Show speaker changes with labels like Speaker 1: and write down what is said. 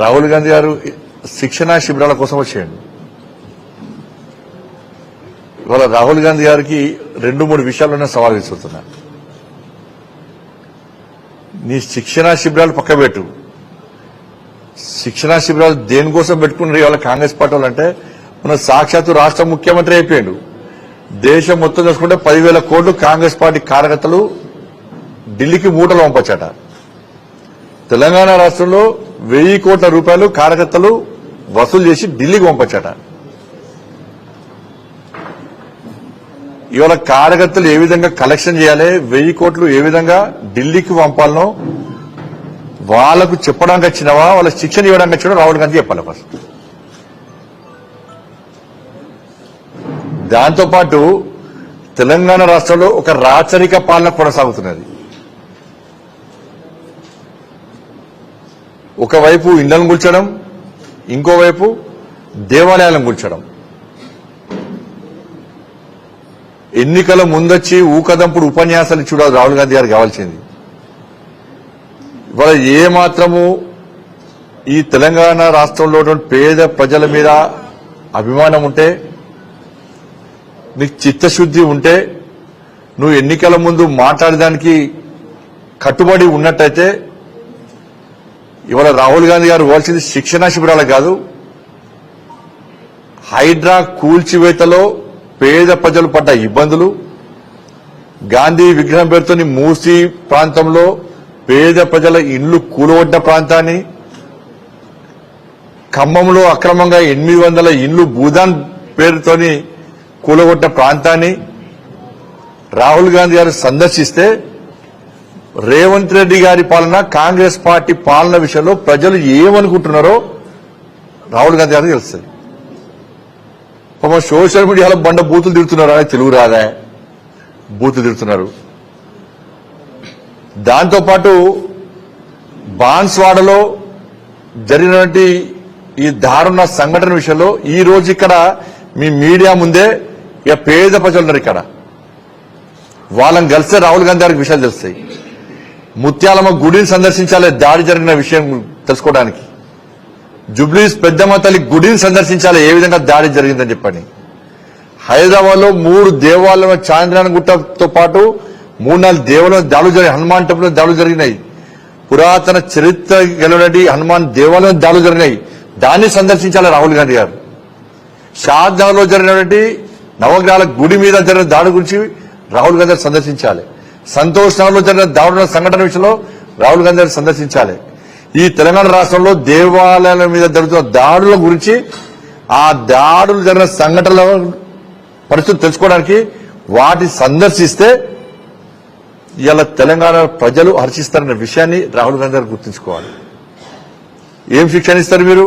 Speaker 1: రాహుల్ గాంధీ గారు శిక్షణా శిబిరాల కోసం వచ్చేయండి. ఇవాళ రాహుల్ గాంధీ గారికి 2-3 విషయాల్లోనే సవాల్ విసురుతున్నా. నీ శిక్షణా శిబిరాలు పక్కబెట్టు. శిక్షణా శిబిరాలు దేనికోసం పెట్టుకున్నారు ఇవాళ కాంగ్రెస్ పార్టీ వాళ్ళు అంటే, మన సాక్షాత్తు రాష్ట్ర ముఖ్యమంత్రి అయిపోయాడు. దేశం మొత్తం చూసుకుంటే 10,000 కోట్లు కాంగ్రెస్ పార్టీ కార్యకర్తలు ఢిల్లీకి మూటలు పంపొచ్చట. తెలంగాణ రాష్ట్రంలో 1000 కోట్ల రూపాయలు కార్యకర్తలు వసూలు చేసి ఢిల్లీకి పంపొచ్చట. ఇవాళ కార్యకర్తలు ఏ విధంగా కలెక్షన్ చేయాలి, 1000 కోట్లు ఏ విధంగా ఢిల్లీకి పంపాలనో వాళ్లకు చెప్పడానికి వచ్చినవా, వాళ్ళ శిక్షణ ఇవ్వడానికి వచ్చినా రాహుల్ గాంధీ చెప్పాలి ఫస్ట్. దాంతోపాటు తెలంగాణ రాష్ట్రంలో ఒక రాచరిక పాలన కొనసాగుతున్నది. ఒకవైపు ఇళ్లను కూల్చడం, ఇంకోవైపు దేవాలయాలను కూల్చడం. ఎన్నికల ముందొచ్చి ఊకదంపుడు ఉపన్యాసాలు చూడాలి రాహుల్ గాంధీ గారు కావాల్సింది. ఇవాళ ఏమాత్రము ఈ తెలంగాణ రాష్ట్రంలో పేద ప్రజల మీద అభిమానం ఉంటే, నీకు చిత్తశుద్ధి ఉంటే, నువ్వు ఎన్నికల ముందు మాట్లాడడానికి కట్టుబడి ఉన్నట్టయితే ఇవాళ రాహుల్ గాంధీ గారు ఇవ్వాల్సింది శిక్షణా శిబిరాలకు కాదు, హైడ్రా కూల్చివేతలో పేద ప్రజలు పడ్డ ఇబ్బందులు, గాంధీ విగ్రహం పేరుతో మూసీ ప్రాంతంలో పేద ప్రజల ఇళ్లు కూలగొట్టిన ప్రాంతాన్ని, ఖమ్మంలో అక్రమంగా 800 ఇళ్లు భూదాన్ పేరుతోని కూలగొట్టిన ప్రాంతాన్ని రాహుల్ గాంధీ గారు సందర్శిస్తే రేవంత్ రెడ్డి గారి పాలన, కాంగ్రెస్ పార్టీ పాలన విషయంలో ప్రజలు ఏమనుకుంటున్నారో రాహుల్ గాంధీ గారికి తెలుస్తుంది. పాపం సోషల్ మీడియాలో బండ బూతులు తిడుతున్నారు, అని తెలుగు రాదా బూతులు తిడుతున్నారు. దాంతోపాటు బాన్స్వాడలో జరిగినటువంటి ఈ దారుణ సంఘటన విషయంలో ఈ రోజు ఇక్కడ మీ మీడియా ముందే ఇక పేద ప్రజలు ఉన్నారు, ఇక్కడ వాళ్ళని కలిస్తే రాహుల్ గాంధీ గారికి విషయాలు తెలుస్తాయి. ముత్యాలమ్మ గుడిని సందర్శించాలి దాడి జరిగిన విషయం తెలుసుకోవడానికి, జుబ్లీస్ పెద్దమ్మ తల్లి గుడిని సందర్శించాలి ఏ విధంగా దాడి జరిగిందని చెప్పని. హైదరాబాద్ లో 3 దేవాలయం, చాంద్రాయణ గుట్టతో పాటు 3-4 దేవాలయం దాడులు జరిగినాయి. హనుమాన్ టెంపుల్ దాడులు జరిగినాయి. పురాతన చరిత్ర గెలవనటి హనుమాన్ దేవాలయం దాడులు జరిగినాయి. దాన్ని సందర్శించాలి రాహుల్ గాంధీ గారు. షాద్నగర్ లో జరిగినటువంటి నవగ్రహాల గుడి మీద జరిగిన దాడి గురించి రాహుల్ గాంధీ గారు సందర్శించాలి. సంతోష్ నగర్ లో జరిగిన దాడుల సంఘటన విషయంలో రాహుల్ గాంధీ గారు సందర్శించాలి. ఈ తెలంగాణ రాష్ట్రంలో దేవాలయాల మీద జరుగుతున్న దాడుల గురించి, ఆ దాడులు జరిగిన సంఘటనల పరిస్థితి తెలుసుకోవడానికి వాటి సందర్శిస్తే ఇలా తెలంగాణ ప్రజలు హర్షిస్తారన్న విషయాన్ని రాహుల్ గాంధీ గారు గుర్తుంచుకోవాలి. ఏం శిక్షణ ఇస్తారు మీరు?